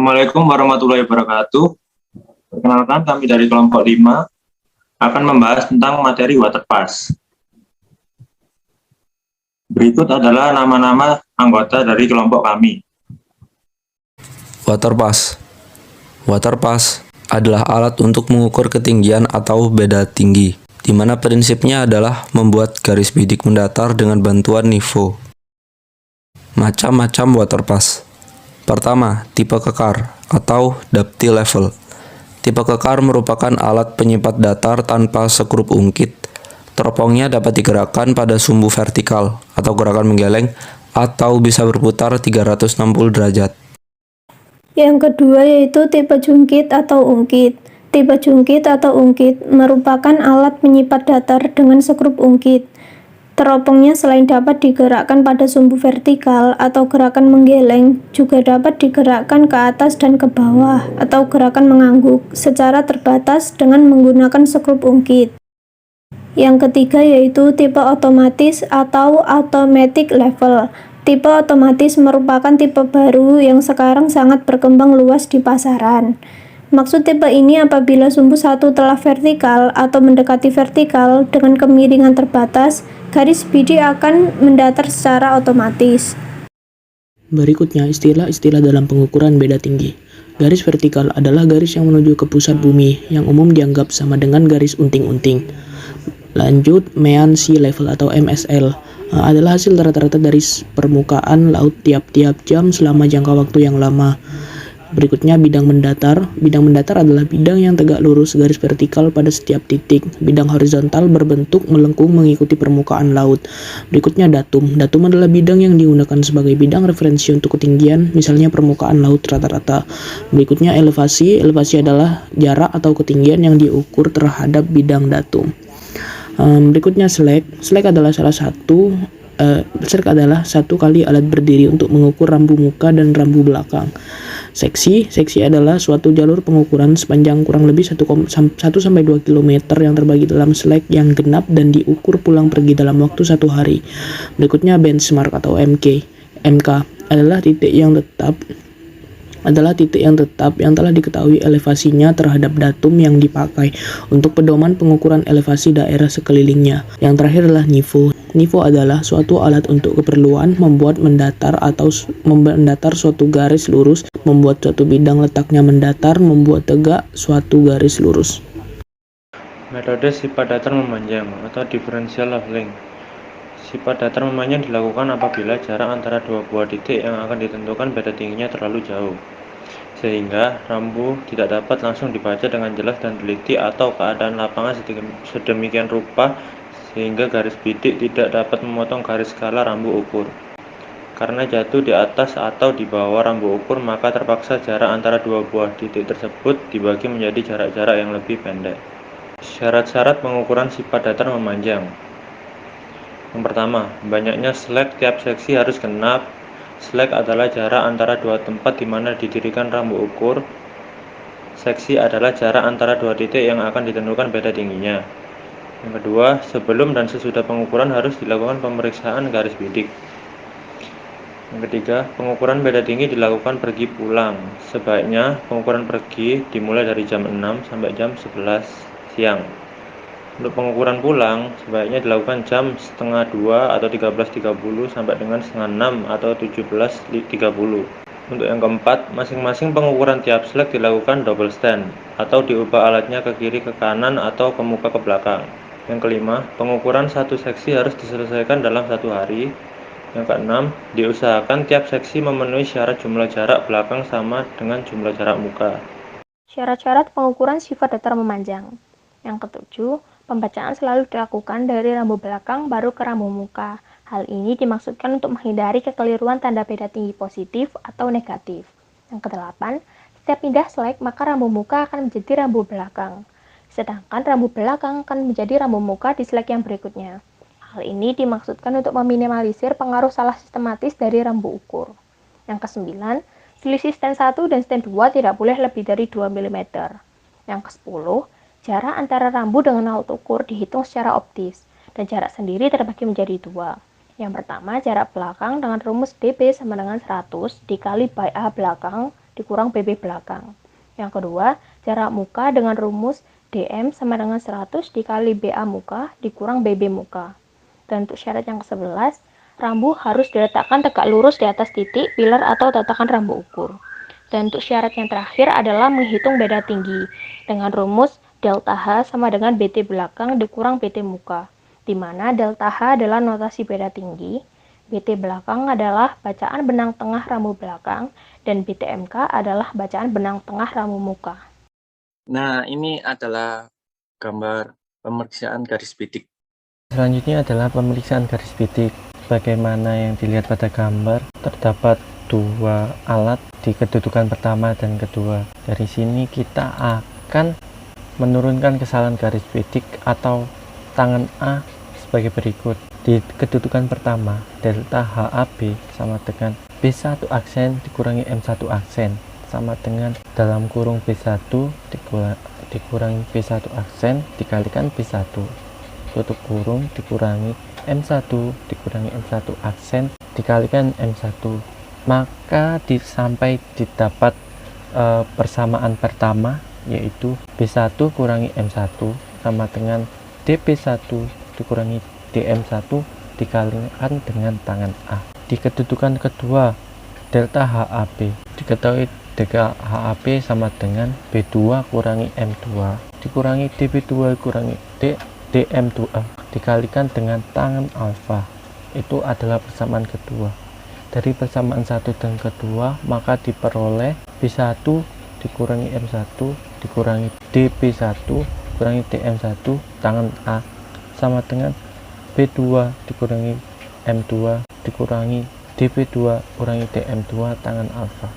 Assalamualaikum warahmatullahi wabarakatuh. Perkenalkan, kami dari kelompok 5 akan membahas tentang materi waterpass. Berikut adalah nama-nama anggota dari kelompok kami. Waterpass. Waterpass adalah alat untuk mengukur ketinggian atau beda tinggi, di mana prinsipnya adalah membuat garis bidik mendatar dengan bantuan NIVO. Macam-macam waterpass. Pertama, tipe kekar atau depth level. Tipe kekar merupakan alat penyipat datar tanpa sekrup ungkit. Teropongnya dapat digerakkan pada sumbu vertikal atau gerakan menggeleng atau bisa berputar 360 derajat. Yang kedua yaitu tipe jungkit atau ungkit. Tipe jungkit atau ungkit merupakan alat penyipat datar dengan sekrup ungkit. Teropongnya selain dapat digerakkan pada sumbu vertikal atau gerakan menggeleng, juga dapat digerakkan ke atas dan ke bawah atau gerakan mengangguk secara terbatas dengan menggunakan sekrup ungkit. Yang ketiga yaitu tipe otomatis atau automatic level. Tipe otomatis merupakan tipe baru yang sekarang sangat berkembang luas di pasaran. Maksud tipe ini apabila sumbu satu telah vertikal atau mendekati vertikal dengan kemiringan terbatas, garis bidik akan mendatar secara otomatis. Berikutnya istilah-istilah dalam pengukuran beda tinggi. Garis vertikal adalah garis yang menuju ke pusat bumi yang umum dianggap sama dengan garis unting-unting. Lanjut, mean sea level atau MSL adalah hasil rata-rata dari permukaan laut tiap-tiap jam selama jangka waktu yang lama. Berikutnya bidang mendatar. Bidang mendatar adalah bidang yang tegak lurus garis vertikal pada setiap titik. Bidang horizontal berbentuk melengkung mengikuti permukaan laut. Berikutnya datum. Datum adalah bidang yang digunakan sebagai bidang referensi untuk ketinggian, misalnya permukaan laut rata-rata. Berikutnya elevasi. Elevasi adalah jarak atau ketinggian yang diukur terhadap bidang datum. Berikutnya slack. Slack adalah satu kali alat berdiri untuk mengukur rambu muka dan rambu belakang. Seksi adalah suatu jalur pengukuran sepanjang kurang lebih 1-2 km yang terbagi dalam slack yang genap dan diukur pulang pergi dalam waktu 1 hari. Berikutnya benchmark atau MK adalah titik yang tetap yang telah diketahui elevasinya terhadap datum yang dipakai untuk pedoman pengukuran elevasi daerah sekelilingnya. Yang terakhir adalah NIVO. NIVO adalah suatu alat untuk keperluan membuat mendatar atau mendatar suatu garis lurus, membuat suatu bidang letaknya mendatar, membuat tegak suatu garis lurus. Metode sifat datar memanjang atau differential leveling. Sifat datar memanjang dilakukan apabila jarak antara dua buah titik yang akan ditentukan beda tingginya terlalu jauh, sehingga rambu tidak dapat langsung dibaca dengan jelas dan teliti atau keadaan lapangan sedemikian rupa sehingga garis bidik tidak dapat memotong garis skala rambu ukur. Karena jatuh di atas atau di bawah rambu ukur, maka terpaksa jarak antara dua buah titik tersebut dibagi menjadi jarak-jarak yang lebih pendek. Syarat-syarat pengukuran sifat datar memanjang. Yang pertama, banyaknya slack tiap seksi harus genap. Slack adalah jarak antara dua tempat di mana didirikan rambu ukur. Seksi adalah jarak antara dua titik yang akan ditentukan beda tingginya. Yang kedua, sebelum dan sesudah pengukuran harus dilakukan pemeriksaan garis bidik. Yang ketiga, pengukuran beda tinggi dilakukan pergi pulang. Sebaiknya pengukuran pergi dimulai dari jam 6 sampai jam 11 siang. Untuk pengukuran pulang, sebaiknya dilakukan jam setengah 2 atau 13.30 sampai dengan setengah 6 atau 17.30. Untuk yang keempat, masing-masing pengukuran tiap slack dilakukan double stand atau diubah alatnya ke kiri ke kanan atau ke muka ke belakang. Yang kelima, pengukuran satu seksi harus diselesaikan dalam 1 hari. Yang keenam, diusahakan tiap seksi memenuhi syarat jumlah jarak belakang sama dengan jumlah jarak muka. Syarat-syarat pengukuran sifat datar memanjang. Yang ketujuh, pembacaan selalu dilakukan dari rambu belakang baru ke rambu muka. Hal ini dimaksudkan untuk menghindari kekeliruan tanda beda tinggi positif atau negatif. Yang kedelapan, setiap pindah slack maka rambu muka akan menjadi rambu belakang. Sedangkan rambu belakang akan menjadi rambu muka di slack yang berikutnya. Hal ini dimaksudkan untuk meminimalisir pengaruh salah sistematis dari rambu ukur. Yang kesembilan, selisih stand 1 dan stand 2 tidak boleh lebih dari 2 mm. Yang ke-10, jarak antara rambu dengan alat ukur dihitung secara optis, dan jarak sendiri terbagi menjadi 2. Yang pertama, jarak belakang dengan rumus DB sama dengan 100 dikali by A belakang dikurang BB belakang. Yang kedua, jarak muka dengan rumus DM sama dengan 100 dikali BA muka dikurang BB muka. Dan untuk syarat yang ke-11, rambu harus diletakkan tegak lurus di atas titik, pilar, atau tatakan rambu ukur. Dan untuk syarat yang terakhir adalah menghitung beda tinggi dengan rumus delta H sama dengan BT belakang dikurang BT muka, di mana delta H adalah notasi beda tinggi, BT belakang adalah bacaan benang tengah rambu belakang, dan BTMK adalah bacaan benang tengah rambu muka. Nah, ini adalah gambar pemeriksaan garis bidik. Selanjutnya adalah pemeriksaan garis bidik. Bagaimana yang dilihat pada gambar, terdapat dua alat di kedudukan pertama dan kedua. Dari sini kita akan menurunkan kesalahan garis bidik atau tangan A sebagai berikut. Di kedudukan pertama, delta HAB sama dengan B1 aksen dikurangi M1 aksen sama dengan dalam kurung B1 dikurangi B1 aksen dikalikan B1 tutup kurung dikurangi M1 dikurangi M1 aksen dikalikan M1, maka sampai didapat persamaan pertama, yaitu B1 kurangi M1 sama dengan DB1 dikurangi DM1 dikalikan dengan tangan A. Di kedudukan kedua, delta HAB diketahui delta HAB sama dengan B2 kurangi M2 dikurangi DB2 kurangi DM2 dikalikan dengan tangan alfa. Itu adalah persamaan kedua. Dari persamaan satu dan kedua, maka diperoleh B1 dikurangi M1 dikurangi DB1 kurangi DM1 tangan A sama dengan B2 dikurangi M2 dikurangi DB2 kurangi DM2 tangan alfa.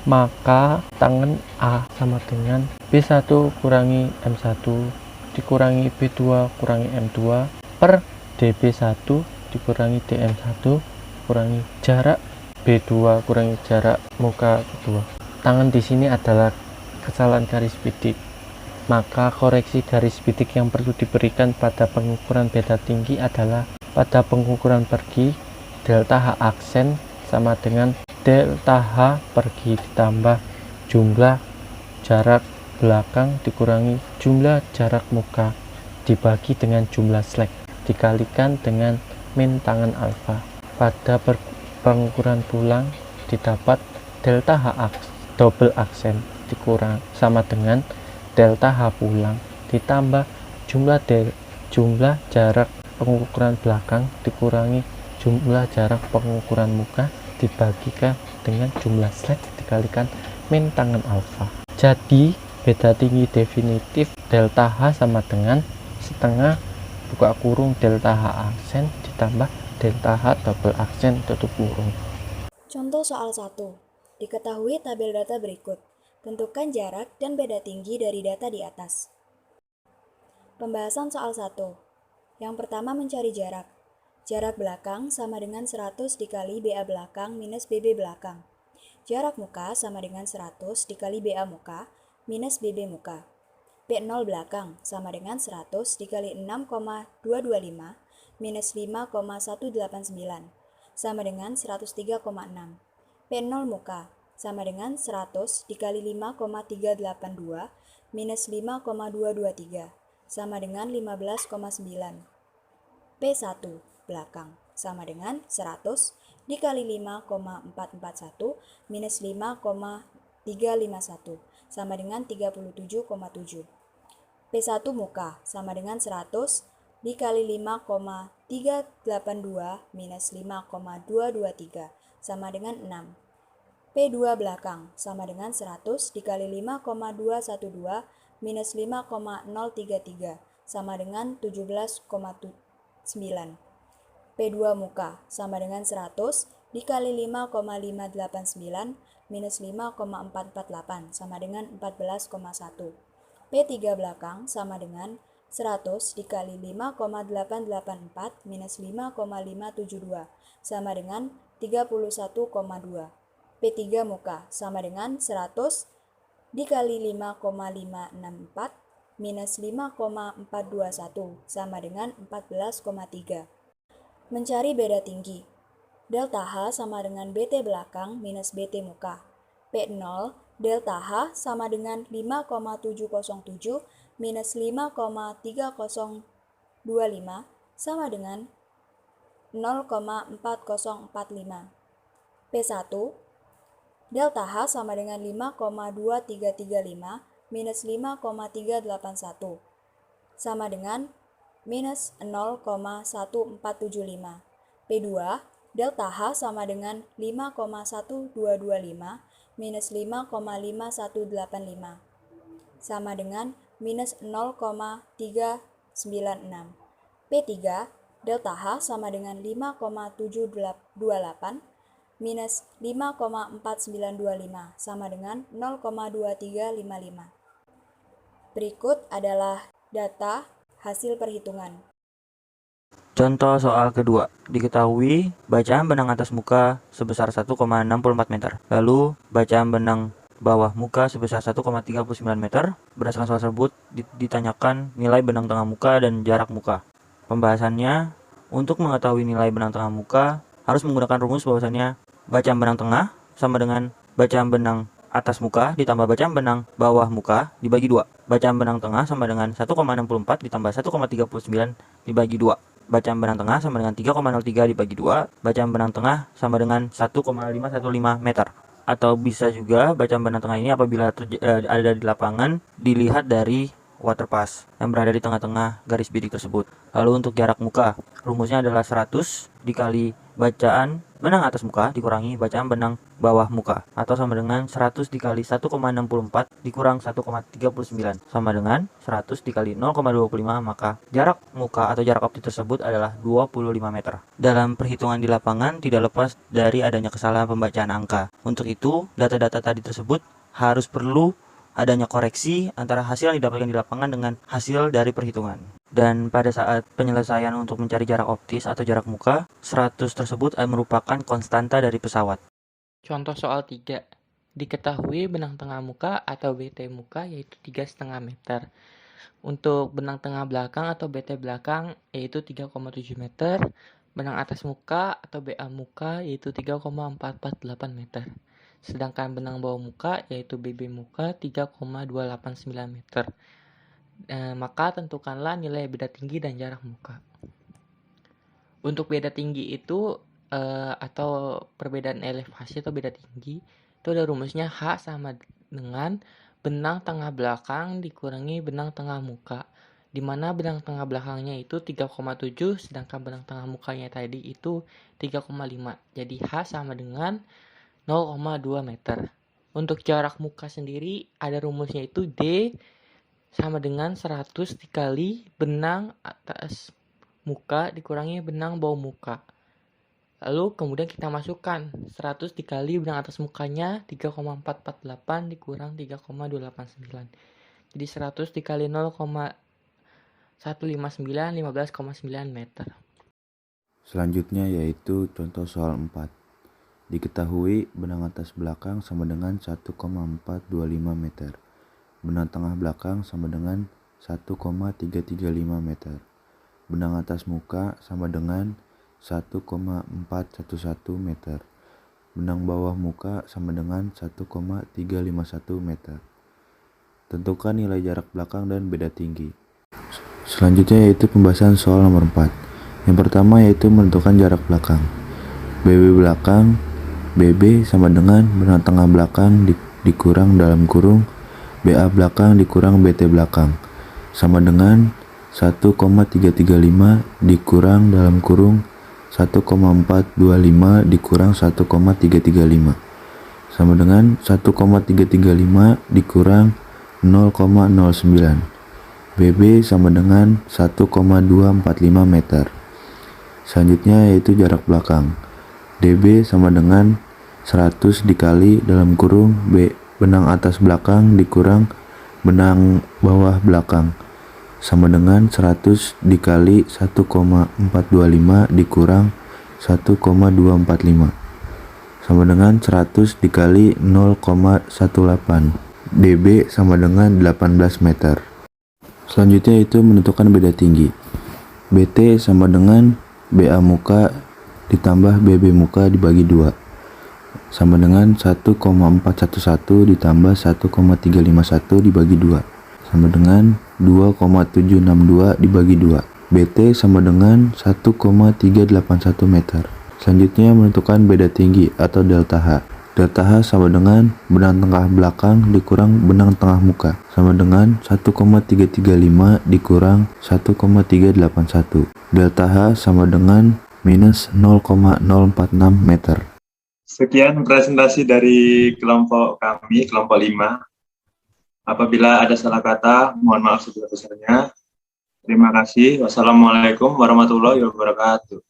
Maka tangan A sama dengan B1 kurangi M1 dikurangi B2 kurangi M2 per DB1 dikurangi DM1 kurangi jarak B2 kurangi jarak muka kedua. Tangan di sini adalah kesalahan garis bidik. Maka koreksi garis bidik yang perlu diberikan pada pengukuran beda tinggi adalah pada pengukuran pergi delta H aksen sama dengan delta H pergi ditambah jumlah jarak belakang dikurangi jumlah jarak muka dibagi dengan jumlah slack dikalikan dengan min tangan alfa. Pada pengukuran pulang didapat delta H double aksen dikurang sama dengan delta H pulang ditambah jumlah jarak pengukuran belakang dikurangi jumlah jarak pengukuran muka dibagikan dengan jumlah slack dikalikan min tangan alfa. Jadi beda tinggi definitif delta H sama dengan setengah buka kurung delta H aksen ditambah delta H double aksen tutup kurung. Contoh soal 1. Diketahui tabel data berikut. Tentukan jarak dan beda tinggi dari data di atas. Pembahasan soal 1. Yang pertama mencari jarak. Jarak belakang sama dengan 100 dikali BA belakang minus BB belakang. Jarak muka sama dengan 100 dikali BA muka minus BB muka. B0 belakang sama dengan 100 dikali 6,225 minus 5,189 sama dengan 103,6. P0 muka sama dengan 100 dikali 5,382 minus 5,223 sama dengan 15,9. P1 belakang sama dengan 100 dikali 5,441 minus 5,351 sama dengan 37,7. P1 muka sama dengan 100 dikali 5,382 minus 5,223 sama dengan 6. P2 belakang sama dengan 100 dikali 5,212 minus 5,033 sama dengan 17,9. P2 muka sama dengan 100 dikali 5,589 minus 5,448 sama dengan 14,1. P3 belakang sama dengan 100 dikali 5,884 minus 5,572 sama dengan 31,2. P3 muka sama dengan 100 dikali 5,564 minus 5,421 sama dengan 14,3. Mencari beda tinggi. Delta H sama dengan BT belakang minus BT muka. P0 delta H sama dengan 5,707 minus 5,3025 sama dengan 0,4045. P1 delta H sama dengan 5,2335 minus 5,381 sama dengan minus 0,1475. P2 delta H sama dengan 5,1225 minus 5,5185 sama dengan minus 0,396. P3 delta H sama dengan 5,728 minus 5,4925 sama dengan 0,2355. Berikut adalah data hasil perhitungan. Contoh soal kedua, diketahui bacaan benang atas muka sebesar 1,64 meter. Lalu bacaan benang bawah muka sebesar 1,39 meter. Berdasarkan soal tersebut ditanyakan nilai benang tengah muka dan jarak muka. Pembahasannya, untuk mengetahui nilai benang tengah muka harus menggunakan rumus bahwasannya bacaan benang tengah sama dengan bacaan benang atas muka ditambah bacaan benang bawah muka dibagi 2. Bacaan benang tengah sama dengan 1,64 ditambah 1,39 dibagi 2. Bacaan benang tengah sama dengan 3,03 dibagi 2. Bacaan benang tengah sama dengan 1,515 meter. Atau bisa juga bacaan benang tengah ini apabila ada di lapangan dilihat dari water pass yang berada di tengah-tengah garis bidik tersebut. Lalu untuk jarak muka, rumusnya adalah 100 dikali bacaan benang atas muka dikurangi bacaan benang bawah muka, atau sama dengan 100 dikali 1,64 dikurang 1,39 sama dengan 100 dikali 0,25, maka jarak muka atau jarak optik tersebut adalah 25 meter. Dalam perhitungan di lapangan tidak lepas dari adanya kesalahan pembacaan angka. Untuk itu, data-data tadi tersebut harus perlu adanya koreksi antara hasil yang didapatkan di lapangan dengan hasil dari perhitungan. Dan pada saat penyelesaian untuk mencari jarak optis atau jarak muka, 100 tersebut merupakan konstanta dari pesawat. Contoh soal 3. Diketahui benang tengah muka atau BT muka yaitu 3,5 meter. Untuk benang tengah belakang atau BT belakang yaitu 3,7 meter. Benang atas muka atau BA muka yaitu 3,448 meter. Sedangkan benang bawah muka yaitu BB muka 3,289 meter. Maka tentukanlah nilai beda tinggi dan jarak muka. Untuk beda tinggi itu atau perbedaan elevasi atau beda tinggi itu ada rumusnya H sama dengan benang tengah belakang dikurangi benang tengah muka, di mana benang tengah belakangnya itu 3,7 sedangkan benang tengah mukanya tadi itu 3,5. Jadi H sama dengan 0,2 meter. Untuk jarak muka sendiri ada rumusnya itu D sama dengan 100 dikali benang atas muka dikurangi benang bawah muka. Lalu kemudian kita masukkan 100 dikali benang atas mukanya 3,448 dikurang 3,289. Jadi 100 dikali 0,159 15,9 meter. Selanjutnya yaitu contoh soal 4. Diketahui benang atas belakang sama dengan 1,425 meter. Benang tengah belakang sama dengan 1,335 meter. Benang atas muka sama dengan 1,411 meter. Benang bawah muka sama dengan 1,351 meter. Tentukan nilai jarak belakang dan beda tinggi. Selanjutnya yaitu pembahasan soal nomor 4. Yang pertama yaitu menentukan jarak belakang. BB belakang BB sama dengan benang tengah belakang dikurang dalam kurung BA belakang dikurang BT belakang sama dengan 1,335 dikurang dalam kurung 1,425 dikurang 1,335 sama dengan 1,335 dikurang 0,09. BB sama dengan 1,245 meter. Selanjutnya yaitu jarak belakang. DB sama dengan 100 dikali dalam kurung B benang atas belakang dikurang benang bawah belakang sama dengan 100 dikali 1,425 dikurang 1,245 sama dengan 100 dikali 0,18. DB sama dengan 18 meter. Selanjutnya itu menentukan beda tinggi. BT sama dengan BA muka ditambah BB muka dibagi 2. sama dengan 1,411 ditambah 1,351 dibagi 2 sama dengan 2,762 dibagi 2. BT sama dengan 1,381 meter. Selanjutnya menentukan beda tinggi atau delta H. Delta H sama dengan benang tengah belakang dikurang benang tengah muka sama dengan 1,335 dikurang 1,381. Delta H sama dengan minus 0,046 meter. Sekian presentasi dari kelompok kami, kelompok 5. Apabila ada salah kata, mohon maaf sebesar-besarnya. Terima kasih. Wassalamualaikum warahmatullahi wabarakatuh.